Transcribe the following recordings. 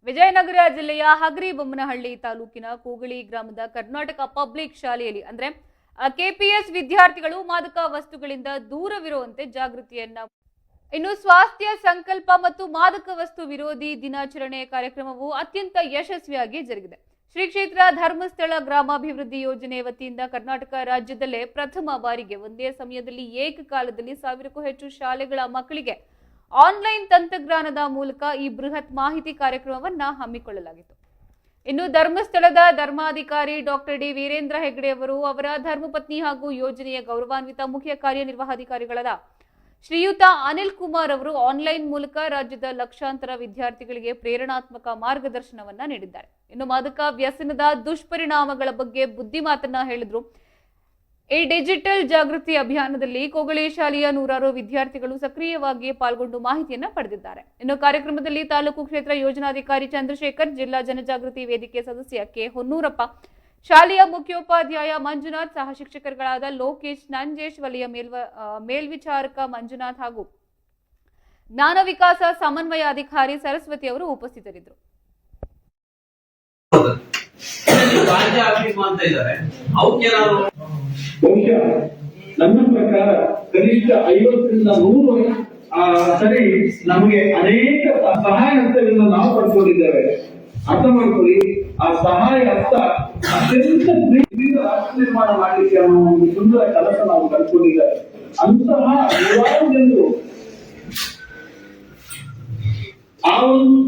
ವಿಜಯನಗರ ಜಿಲ್ಲೆಯ ಹಗರಿಬೊಮ್ಮನಹಳ್ಳಿ ತಾಲೂಕಿನ ಕೂಗಳಿ ಗ್ರಾಮದ ಕರ್ನಾಟಕ ಪಬ್ಲಿಕ್ ಶಾಲೆಯಲ್ಲಿ ಅಂದ್ರೆ ಕೆಪಿಎಸ್ ವಿದ್ಯಾರ್ಥಿಗಳು ಮಾದಕ ವಸ್ತುಗಳಿಂದ ದೂರವಿರುವಂತೆ ಜಾಗೃತಿಯನ್ನ ಇನ್ನು ಸ್ವಾಸ್ಥ್ಯ ಸಂಕಲ್ಪ ಮತ್ತು ಮಾದಕ ವಸ್ತು ವಿರೋಧಿ ದಿನಾಚರಣೆ ಕಾರ್ಯಕ್ರಮವು ಅತ್ಯಂತ ಯಶಸ್ವಿಯಾಗಿ ಜರುಗಿದೆ. ಶ್ರೀ ಕ್ಷೇತ್ರ ಧರ್ಮಸ್ಥಳ ಗ್ರಾಮಾಭಿವೃದ್ಧಿ ಯೋಜನೆ ವತಿಯಿಂದ ಕರ್ನಾಟಕ ರಾಜ್ಯದಲ್ಲೇ ಪ್ರಥಮ ಬಾರಿಗೆ ಒಂದೇ ಸಮಯದಲ್ಲಿ ಏಕಕಾಲದಲ್ಲಿ 1000ಕ್ಕೂ ಹೆಚ್ಚು ಶಾಲೆಗಳ ಮಕ್ಕಳಿಗೆ ಆನ್ಲೈನ್ ತಂತ್ರಜ್ಞಾನದ ಮೂಲಕ ಈ ಬೃಹತ್ ಮಾಹಿತಿ ಕಾರ್ಯಕ್ರಮವನ್ನ ಹಮ್ಮಿಕೊಳ್ಳಲಾಗಿತ್ತು. ಇನ್ನು ಧರ್ಮಸ್ಥಳದ ಧರ್ಮಾಧಿಕಾರಿ ಡಾಕ್ಟರ್ ಡಿ ವೀರೇಂದ್ರ ಹೆಗ್ಡೆ ಅವರು ಅವರ ಧರ್ಮಪತ್ನಿ ಹಾಗೂ ಯೋಜನೆಯ ಗೌರವಾನ್ವಿತ ಮುಖ್ಯ ಕಾರ್ಯನಿರ್ವಹಣಾಧಿಕಾರಿಗಳಾದ ಶ್ರೀಯುತ ಅನಿಲ್ ಕುಮಾರ್ ಅವರು ಆನ್ಲೈನ್ ಮೂಲಕ ರಾಜ್ಯದ ಲಕ್ಷಾಂತರ ವಿದ್ಯಾರ್ಥಿಗಳಿಗೆ ಪ್ರೇರಣಾತ್ಮಕ ಮಾರ್ಗದರ್ಶನವನ್ನ ನೀಡಿದ್ದಾರೆ. ಇನ್ನು ಮಾದಕ ವ್ಯಸನದ ದುಷ್ಪರಿಣಾಮಗಳ ಬಗ್ಗೆ ಬುದ್ಧಿ ಮಾತನ್ನ ಹೇಳಿದ್ರು. ಈ ಡಿಜಿಟಲ್ ಜಾಗೃತಿ ಅಭಿಯಾನದಲ್ಲಿ ಕೂಗಳಿ ಶಾಲೆಯ 100 ವಿದ್ಯಾರ್ಥಿಗಳು ಸಕ್ರಿಯವಾಗಿ ಪಾಲ್ಗೊಂಡು ಮಾಹಿತಿಯನ್ನ ಪಡೆದಿದ್ದಾರೆ. ಇನ್ನು ಕಾರ್ಯಕ್ರಮದಲ್ಲಿ ತಾಲೂಕು ಕ್ಷೇತ್ರ ಯೋಜನಾಧಿಕಾರಿ ಚಂದ್ರಶೇಖರ್, ಜಿಲ್ಲಾ ಜನಜಾಗೃತಿ ವೇದಿಕೆ ಸದಸ್ಯ ಕೆ ಹೊನ್ನೂರಪ್ಪ, ಶಾಲೆಯ ಮುಖ್ಯೋಪಾಧ್ಯಾಯ ಮಂಜುನಾಥ್, ಸಹ ಶಿಕ್ಷಕರುಗಳಾದ ಲೋಕೇಶ್, ನಂಜೇಶ್, ವಲಯ ಮೇಲ್ವಿಚಾರಕ ಮಂಜುನಾಥ್ ಹಾಗೂ ಜ್ಞಾನ ವಿಕಾಸ ಸಮನ್ವಯ ಅಧಿಕಾರಿ ಸರಸ್ವತಿ ಅವರು ಉಪಸ್ಥಿತರಿದ್ದರು. ಬಹುಶಃ ನನ್ನ ಪ್ರಕಾರ ಕನಿಷ್ಠ 50ರಿಂದ 100 ಸರಿ ನಮಗೆ ಅನೇಕ ಸಹಾಯ ಹಸ್ತಗಳಿಂದ ನಾವು ಪಡ್ಕೊಂಡಿದ್ದೇವೆ. ಅರ್ಥ ಮಾಡ್ಕೊಳ್ಳಿ, ಆ ಸಹಾಯ ಹಸ್ತ ಅತ್ಯಂತ ರಾಷ್ಟ್ರ ನಿರ್ಮಾಣ ಮಾಡಲಿಕ್ಕೆ ಅನ್ನೋ ಒಂದು ಸುಂದರ ಕೆಲಸ ನಾವು ಕಲ್ತ್ಕೊಂಡಿದ್ದೇವೆ. ಅಂತಹ ನೂರಾರು ಜನರು ಆ ಒಂದು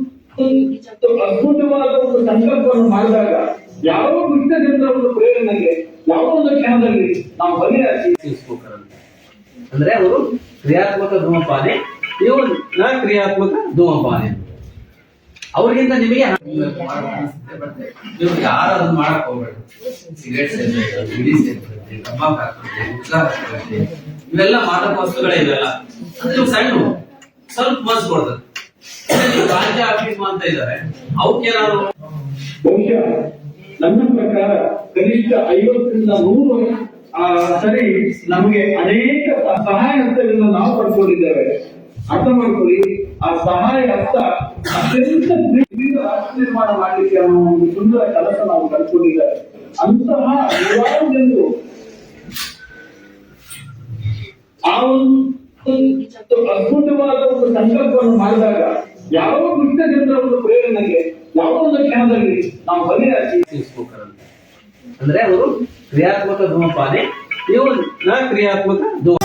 ಅದ್ಭುತವಾದ ಒಂದು ಸಂಕಲ್ಪವನ್ನು ಮಾಡಿದಾಗ ಯಾವ ದುಷ್ಟ ಜನರ ಒಂದು ಪ್ರೇರಣೆಗೆ ಯಾವುದೋ ಒಂದು ಕ್ಷಣದಲ್ಲಿ ನಾವು ಬಗೆಹರಿಸಿ ಅಂದ್ರೆ ಅವರು ಕ್ರಿಯಾತ್ಮಕ ಧೂಮಪಾನೆ, ಇವರು ಕ್ರಿಯಾತ್ಮಕ ಧೂಮಪಾನೆ. ಅವ್ರಿಗಿಂತ ನಿಮಗೆ ನೀವು ಯಾರು ಅದನ್ನ ಮಾಡಕ್ ಹೋಗ್ಬೇಡಿ. ಸಿಗರೇಟ್ ಸೇರ್ತೈತೆ, ಬಿಡಿ ಸೇರ್ತೈತೆ, ತಂಬಾಕು ಹಾಕ್ತೈತೆ, ಉತ್ಸಾಹ ಹಾಕ್ತೈತೆ, ಇವೆಲ್ಲ ಮಾದಕ ವಸ್ತುಗಳೇ. ಇವೆಲ್ಲ ಅಂದ್ರೆ ಸಣ್ಣ ಸ್ವಲ್ಪ ಮನ್ಸು ಕೊಡ್ತದೆ. ರಾಜ್ಯ ಆಫೀಸ್ ಅಂತ ಇದ್ದಾರೆ, ಅವಕ್ಕೇನಾದ್ರು ಬಹುಶಃ ನನ್ನ ಪ್ರಕಾರ ಕನಿಷ್ಠ 50ರಿಂದ 100 ಸರಿ ನಮಗೆ ಅನೇಕ ಸಹಾಯ ಹಸ್ತಗಳಿಂದ ನಾವು ಪಡ್ಕೊಂಡಿದ್ದೇವೆ. ಅರ್ಥ ಮಾಡ್ಕೊಳ್ಳಿ, ಆ ಸಹಾಯ ಹಸ್ತ ಅತ್ಯಂತ ರಾಷ್ಟ್ರ ನಿರ್ಮಾಣ ಮಾಡಲಿಕ್ಕೆ ಅನ್ನೋ ಒಂದು ಸುಂದರ ಕೆಲಸ ನಾವು ಕಲ್ತ್ಕೊಂಡಿದ್ದೇವೆ. ಅಂತಹ ನೂರಾರು ಜನರು ಆ ಒಂದು ಅದ್ಭುತವಾದ ಒಂದು ಸಂಕಲ್ಪವನ್ನು ಮಾಡಿದಾಗ ಯಾವ ದುಷ್ಟ ಜನರ ಒಂದು ಪ್ರೇರಣೆಗೆ ಯಾವುದೋ ಒಂದು ಕ್ಷಣದಲ್ಲಿ ನಾವು ಬಗೆಹರಿಸಿ ಅಂದ್ರೆ ಅವರು ಕ್ರಿಯಾತ್ಮಕ ಧೂಮಪಾನೆ, ಇವರು ಕ್ರಿಯಾತ್ಮಕ ಧೂಮ